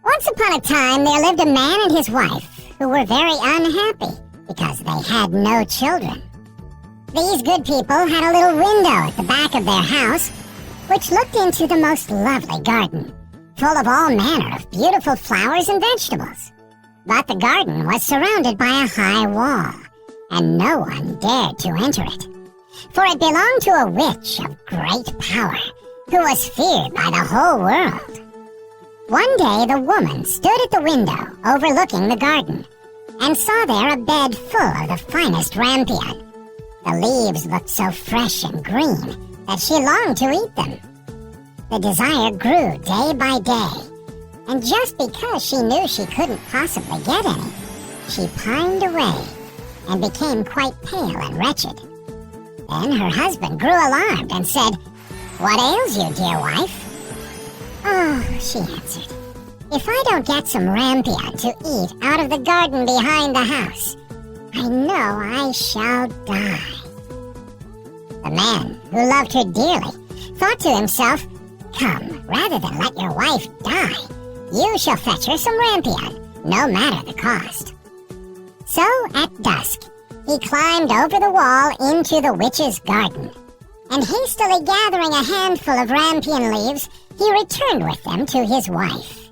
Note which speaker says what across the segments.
Speaker 1: Once upon a time, there lived a man and his wife who were very unhappy because they had no children. These good people had a little window at the back of their house which looked into the most lovely garden, full of all manner of beautiful flowers and vegetables. But the garden was surrounded by a high wall, and no one dared to enter it, for it belonged to a witch of great power, who was feared by the whole world. One day the woman stood at the window overlooking the garden, and saw there a bed full of the finest rampion. The leaves looked so fresh and green that she longed to eat them. The desire grew day by day, and just because she knew she couldn't possibly get any, she pined away and became quite pale and wretched. Then her husband grew alarmed and said, "What ails you, dear wife?" "Oh," she answered, "if I don't get some rampion to eat out of the garden behind the house, I know I shall die." The man, who loved her dearly, thought to himself, "Come, rather than let your wife die, you shall fetch her some rampion, no matter the cost." So at dusk, he climbed over the wall into the witch's garden, and hastily gathering a handful of rampion leaves, he returned with them to his wife.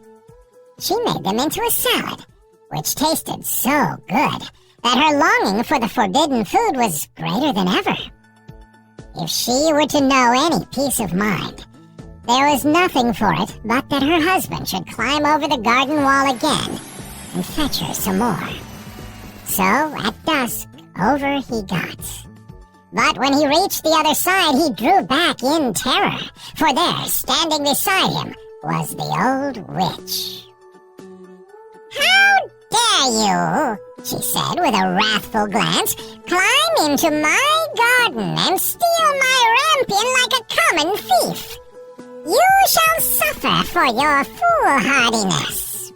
Speaker 1: She made them into a salad, which tasted so good that her longing for the forbidden food was greater than ever. If she were to know any peace of mind, there was nothing for it but that her husband should climb over the garden wall again and fetch her some more. So at dusk, over he got. But when he reached the other side, he drew back in terror, for there, standing beside him, was the old witch. "How dare you," she said with a wrathful glance, "climb into my garden and steal my rampion like a common thief? You shall suffer for your foolhardiness."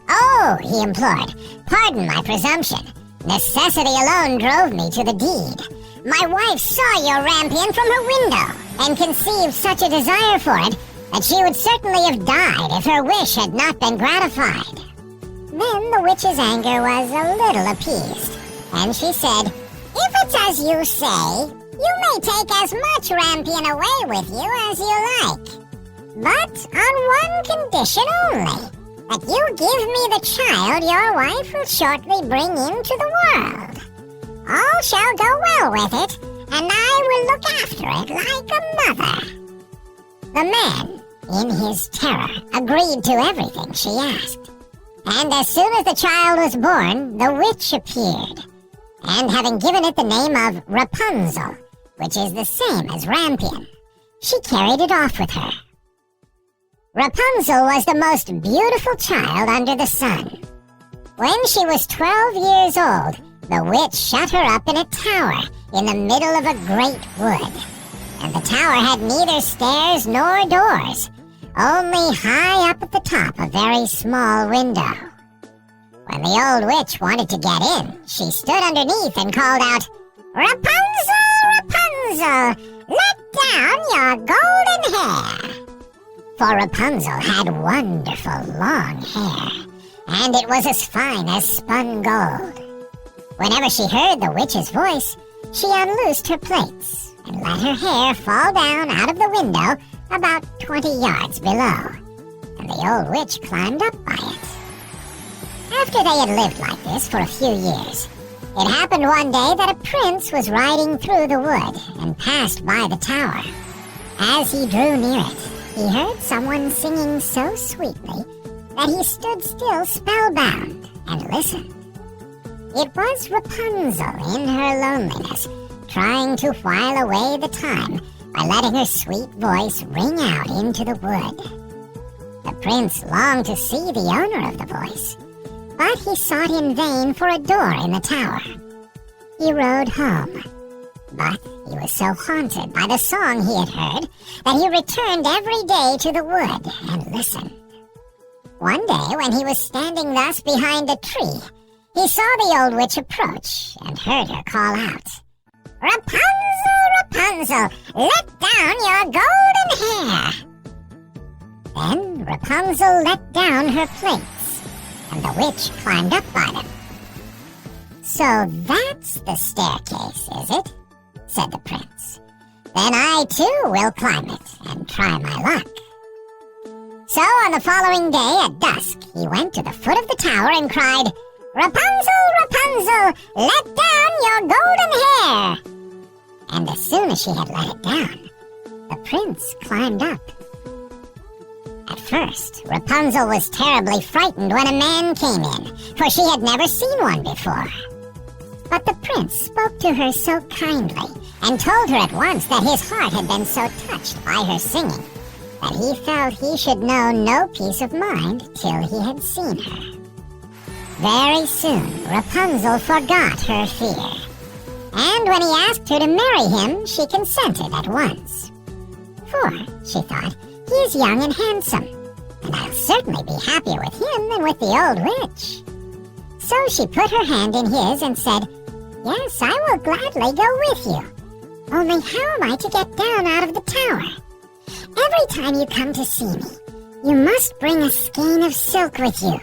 Speaker 1: "Oh," he implored, "pardon my presumption. Necessity alone drove me to the deed. My wife saw your rampion from her window and conceived such a desire for it that she would certainly have died if her wish had not been gratified." Then the witch's anger was a little appeased, and she said, "If it's as you say, you may take as much rampion away with you as you like. But on one condition only, that you give me the child your wife will shortly bring into the world. All shall go well with it, and I will look after it like a mother." The man, in his terror, agreed to everything she asked. And as soon as the child was born, the witch appeared, and having given it the name of Rapunzel, which is the same as rampion, she carried it off with her. Rapunzel was the most beautiful child under the sun. When she was 12 years old, the witch shut her up in a tower in the middle of a great wood. And the tower had neither stairs nor doors, only high up at the top a very small window. When the old witch wanted to get in, she stood underneath and called out, "Rapunzel, Rapunzel, let down your golden hair." For Rapunzel had wonderful long hair, and it was as fine as spun gold. Whenever she heard the witch's voice, she unloosed her plaits and let her hair fall down out of the window about 20 yards below, and the old witch climbed up by it. After they had lived like this for a few years, it happened one day that a prince was riding through the wood and passed by the tower. As he drew near it, he heard someone singing so sweetly that he stood still spellbound and listened. It was Rapunzel in her loneliness, trying to while away the time by letting her sweet voice ring out into the wood. The prince longed to see the owner of the voice, but he sought in vain for a door in the tower. He rode home, but he was so haunted by the song he had heard that he returned every day to the wood and listened. One day, when he was standing thus behind a tree, he saw the old witch approach and heard her call out, "Rapunzel, Rapunzel, let down your golden hair." Rapunzel let down her plaits, and the witch climbed up by them. "So that's the staircase, is it?" said the prince. "Then I too will climb it and try my luck." So on the following day at dusk, he went to the foot of the tower and cried, "Rapunzel, Rapunzel, let down your golden hair!" And as soon as she had let it down, the prince climbed up. At first, Rapunzel was terribly frightened when a man came in, for she had never seen one before. But the prince spoke to her so kindly and told her at once that his heart had been so touched by her singing that he felt he should know no peace of mind till he had seen her. Very soon, Rapunzel forgot her fear, and when he asked her to marry him, she consented at once. For, she thought, he is young and handsome, and I'll certainly be happier with him than with the old witch. So she put her hand in his and said, "Yes, I will gladly go with you. Only how am I to get down out of the tower? Every time you come to see me, you must bring a skein of silk with you,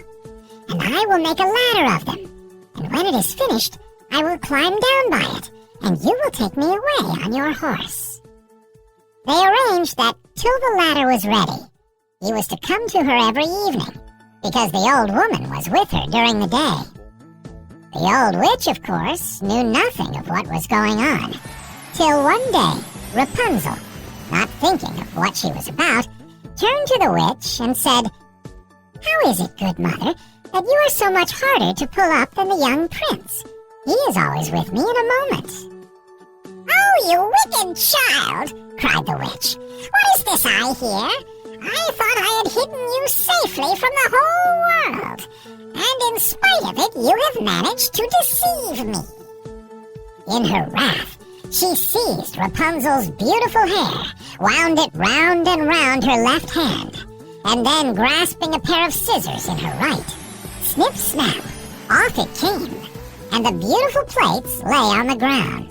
Speaker 1: and I will make a ladder of them. And when it is finished, I will climb down by it, and you will take me away on your horse." They arranged that till the ladder was ready, he was to come to her every evening, because the old woman was with her during the day. The old witch, of course, knew nothing of what was going on, till one day Rapunzel, not thinking of what she was about, turned to the witch and said, "How is it, good mother, that you are so much harder to pull up than the young prince? He is always with me in a moment." "Oh, you wicked child!" cried the witch. "What is this I hear? I thought I had hidden you safely from the whole world, and in spite of it you have managed to deceive me." In her wrath, she seized Rapunzel's beautiful hair, wound it round and round her left hand, and then grasping a pair of scissors in her right, snip snap, off it came, and the beautiful plaits lay on the ground.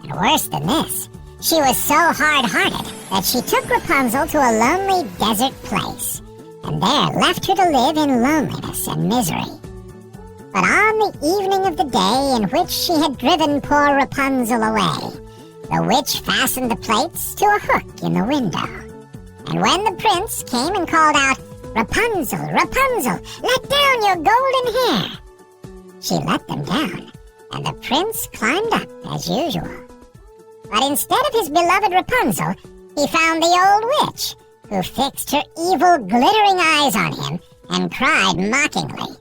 Speaker 1: And worse than this, she was so hard-hearted that she took Rapunzel to a lonely desert place, and there left her to live in loneliness and misery. But on the evening of the day in which she had driven poor Rapunzel away, the witch fastened the plaits to a hook in the window. And when the prince came and called out, "Rapunzel, Rapunzel, let down your golden hair," she let them down, and the prince climbed up as usual. But instead of his beloved Rapunzel, he found the old witch, who fixed her evil, glittering eyes on him and cried mockingly,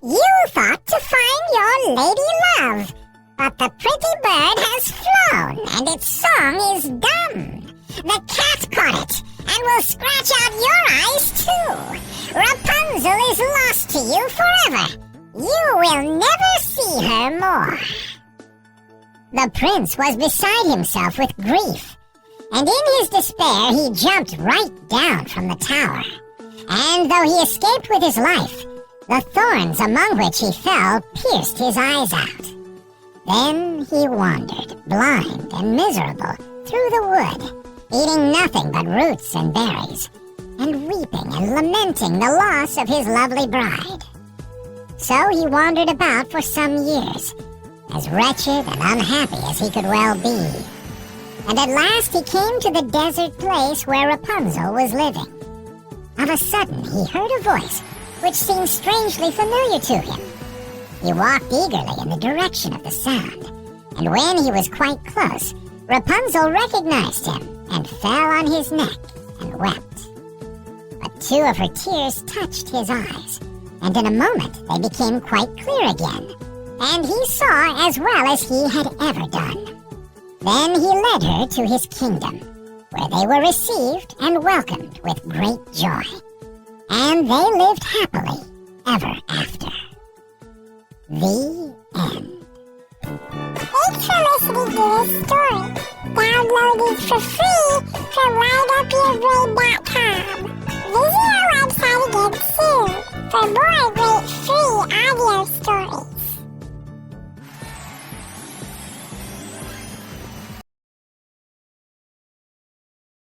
Speaker 1: "You thought to find your lady love, but the pretty bird has flown and its song is dumb. The cat caught it and will scratch out your eyes too. Rapunzel is lost to you forever. You will never see her more." The prince was beside himself with grief, and in his despair he jumped right down from the tower. And though he escaped with his life, the thorns among which he fell pierced his eyes out. Then he wandered, blind and miserable, through the wood, eating nothing but roots and berries, and weeping and lamenting the loss of his lovely bride. So he wandered about for some years, as wretched and unhappy as he could well be. And at last he came to the desert place where Rapunzel was living. Of a sudden he heard a voice which seemed strangely familiar to him. He walked eagerly in the direction of the sound, and when he was quite close, Rapunzel recognized him and fell on his neck and wept. But two of her tears touched his eyes, and in a moment they became quite clear again, and he saw as well as he had ever done. Then he led her to his kingdom, where they were received and welcomed with great joy. And they lived happily ever after. The end.
Speaker 2: Thanks for listening to this story. Download it for free